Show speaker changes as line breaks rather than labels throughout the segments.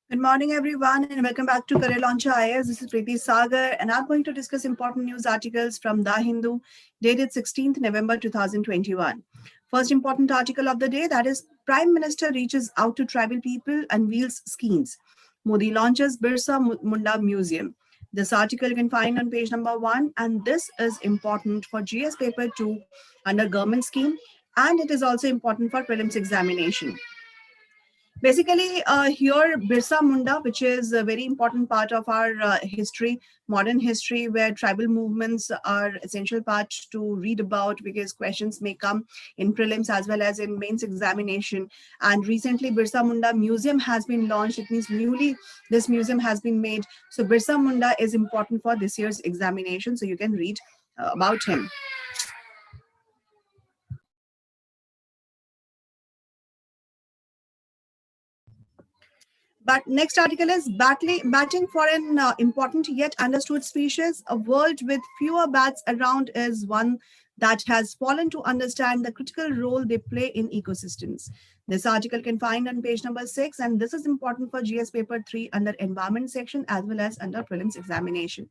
Good morning, everyone, and welcome back to Career Launcher IAS. This is Preeti Sagar, and I'm going to discuss important news articles from The Hindu, dated 16th November 2021. First important article of the day, that is Prime Minister reaches out to tribal people, unveils schemes. Modi launches Birsa Munda Museum. This article you can find on page number 1, and this is important for GS paper 2 under government scheme, and it is also important for prelims examination. Basically, here Birsa Munda, which is a very important part of our history, modern history, where tribal movements are essential part to read about because questions may come in prelims as well as in mains examination. And recently, Birsa Munda Museum has been launched. It means newly this museum has been made. So Birsa Munda is important for this year's examination. So you can read about him. But next article is batting for an important yet understood species. A world with fewer bats around is one that has fallen to understand the critical role they play in ecosystems. This article can find on page number 6, and this is important for GS paper 3 under environment section as well as under prelims examination.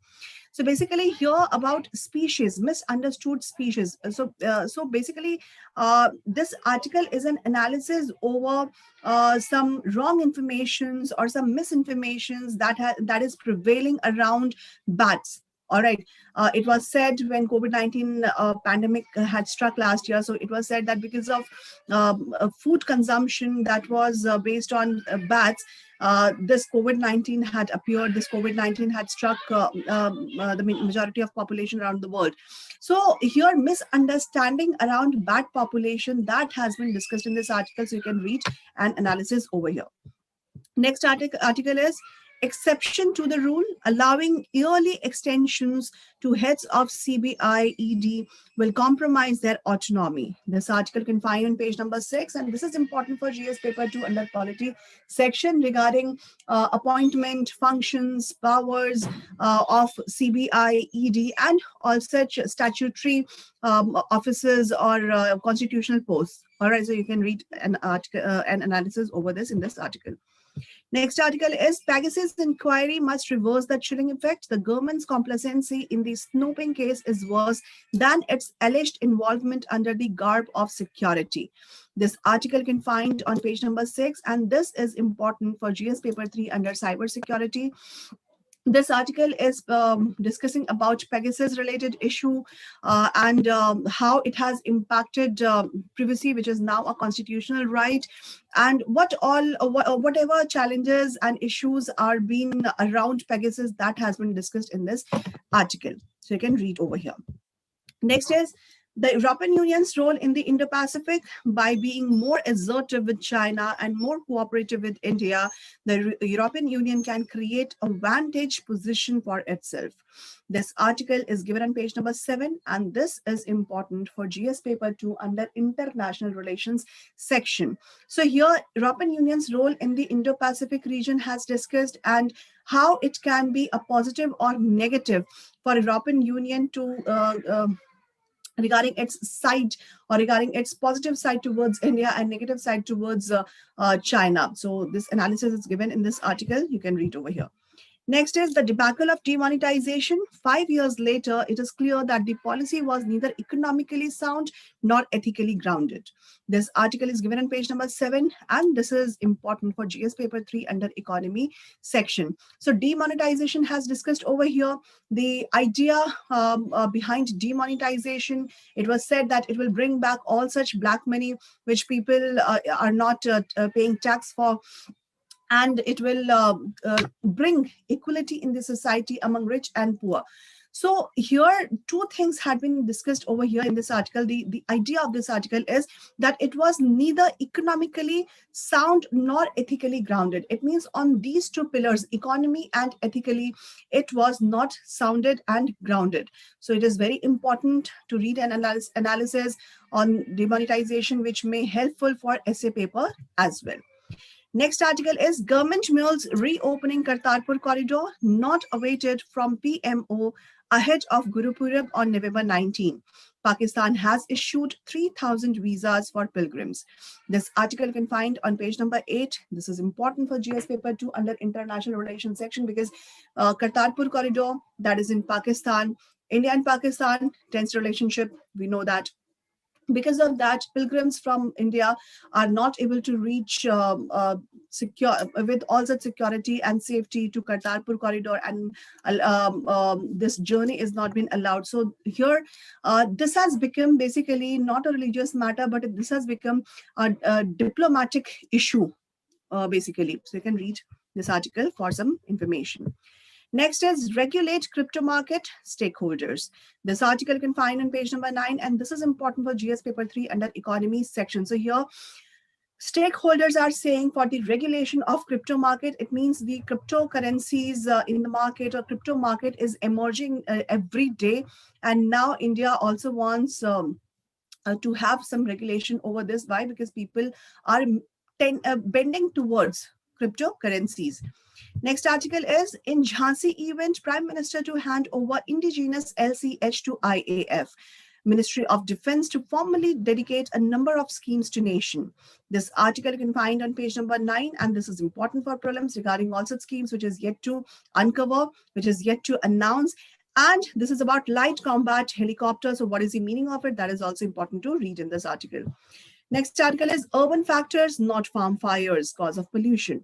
So basically here about species, misunderstood species. So basically this article is an analysis over some wrong informations or some misinformations that is prevailing around bats. All right. It was said when COVID-19 pandemic had struck last year. So it was said that because of food consumption that was based on bats, this COVID-19 had appeared. This COVID-19 had struck the majority of population around the world. So here, misunderstanding around bat population that has been discussed in this article. So you can read an analysis over here. Next article is exception to the rule, allowing yearly extensions to heads of CBI ED will compromise their autonomy. This article you can find on page number 6, and this is important for GS paper 2 under polity section regarding appointment, functions, powers of CBI ED and all such statutory offices or constitutional posts. All right, so you can read an article, an analysis over this in this article. Next article is Pegasus inquiry must reverse the chilling effect. The government's complacency in the snooping case is worse than its alleged involvement under the garb of security. This article you can find on page number 6, and this is important for GS paper 3 under cybersecurity. This article is discussing about Pegasus related issue and how it has impacted privacy, which is now a constitutional right, and whatever challenges and issues are being around Pegasus that has been discussed in this article. So you can read over here. Next is the European Union's role in the Indo-Pacific. By being more assertive with China and more cooperative with India, the European Union can create a vantage position for itself. This article is given on page number 7, and this is important for GS paper 2 under international relations section. So here, European Union's role in the Indo-Pacific region has discussed, and how it can be a positive or negative for European Union to regarding its side or regarding its positive side towards India and negative side towards China. So this analysis is given in this article. You can read over here. Next is the debacle of demonetization. 5 years later, it is clear that the policy was neither economically sound nor ethically grounded. This article is given on page number 7, and this is important for GS paper 3 under economy section. So demonetization has discussed over here. The idea behind demonetization, it was said that it will bring back all such black money which people are not paying tax for, and it will bring equality in the society among rich and poor. So here, two things had been discussed over here in this article. The idea of this article is that it was neither economically sound nor ethically grounded. It means on these two pillars, economy and ethically, it was not sounded and grounded. So it is very important to read an analysis on demonetization, which may helpful for essay paper as well. Next article is Government Mills reopening Kartarpur Corridor, not awaited from PMO Ahead of Guru Purab on November 19, Pakistan has issued 3,000 visas for pilgrims. This article you can find on page number 8. This is important for GS paper 2 under international relations section because Kartarpur Corridor, that is in Pakistan, India and Pakistan, tense relationship. We know that because of that, pilgrims from India are not able to reach secure with all such security and safety to Kartarpur corridor, and this journey is not been allowed. So here, this has become basically not a religious matter, but this has become a diplomatic issue, basically. So you can read this article for some information. Next is regulate crypto market stakeholders. This article you can find on page number 9, and this is important for GS paper 3 under economy section. So here, stakeholders are saying for the regulation of crypto market, it means the cryptocurrencies in the market or crypto market is emerging every day. And now India also wants to have some regulation over this. Why? Because people are bending towards cryptocurrencies. Next article is in Jhansi event, Prime Minister to hand over indigenous LCH to IAF. Ministry of Defense to formally dedicate a number of schemes to nation. This article you can find on page number 9, and this is important for prelims regarding all such schemes which is yet to uncover, which is yet to announce. And this is about light combat helicopters. So what is the meaning of it? That is also important to read in this article. Next article is urban factors, not farm fires, cause of pollution.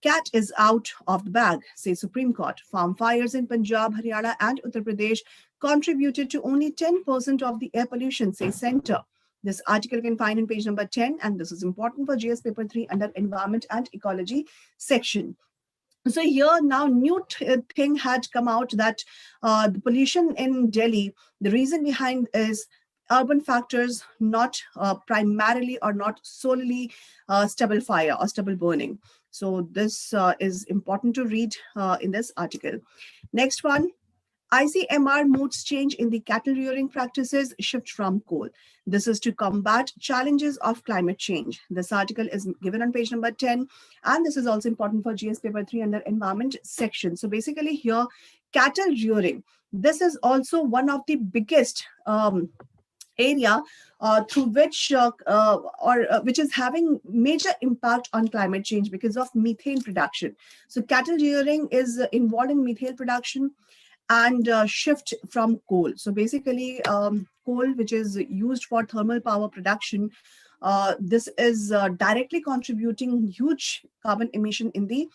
Cat is out of the bag, says Supreme Court. Farm fires in Punjab, Haryana, and Uttar Pradesh contributed to only 10% of the air pollution, says Centre. This article you can find on page number 10, and this is important for GS paper 3 under environment and ecology section. So here now new thing had come out that the pollution in Delhi, the reason behind is urban factors, not primarily or not solely stubble fire or stubble burning. So this is important to read in this article. Next one. ICMR moods change in the cattle rearing practices, shift from coal. This is to combat challenges of climate change. This article is given on page number 10, and this is also important for GS paper 3 under environment section. So basically here, cattle rearing, this is also one of the biggest area through which which is having major impact on climate change because of methane production. So cattle rearing is involved in methane production and shift from coal. So basically, coal, which is used for thermal power production, this is directly contributing huge carbon emission in the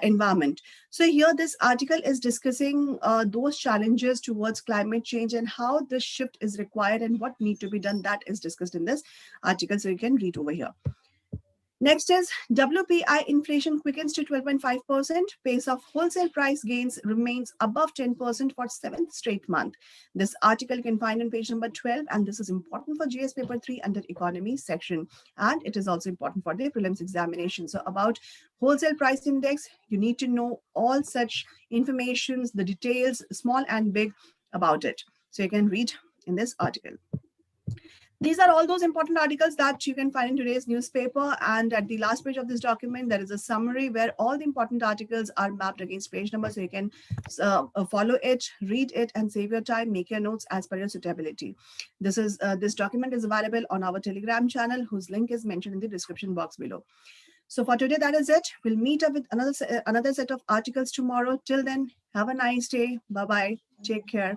environment. So here this article is discussing those challenges towards climate change and how this shift is required and what need to be done. That is discussed in this article. So you can read over here. Next is WPI inflation quickens to 12.5%. Pace of wholesale price gains remains above 10% for 7th straight month. This article you can find on page number 12, and this is important for GS paper 3 under economy section. And it is also important for the prelims examination. So about wholesale price index, you need to know all such informations, the details, small and big about it. So you can read in this article. These are all those important articles that you can find in today's newspaper. And at the last page of this document, there is a summary where all the important articles are mapped against page number. So you can follow it, read it, and save your time, make your notes as per your suitability. This document is available on our Telegram channel, whose link is mentioned in the description box below. So for today, that is it. We'll meet up with another set of articles tomorrow. Till then, have a nice day. Bye-bye. Take care.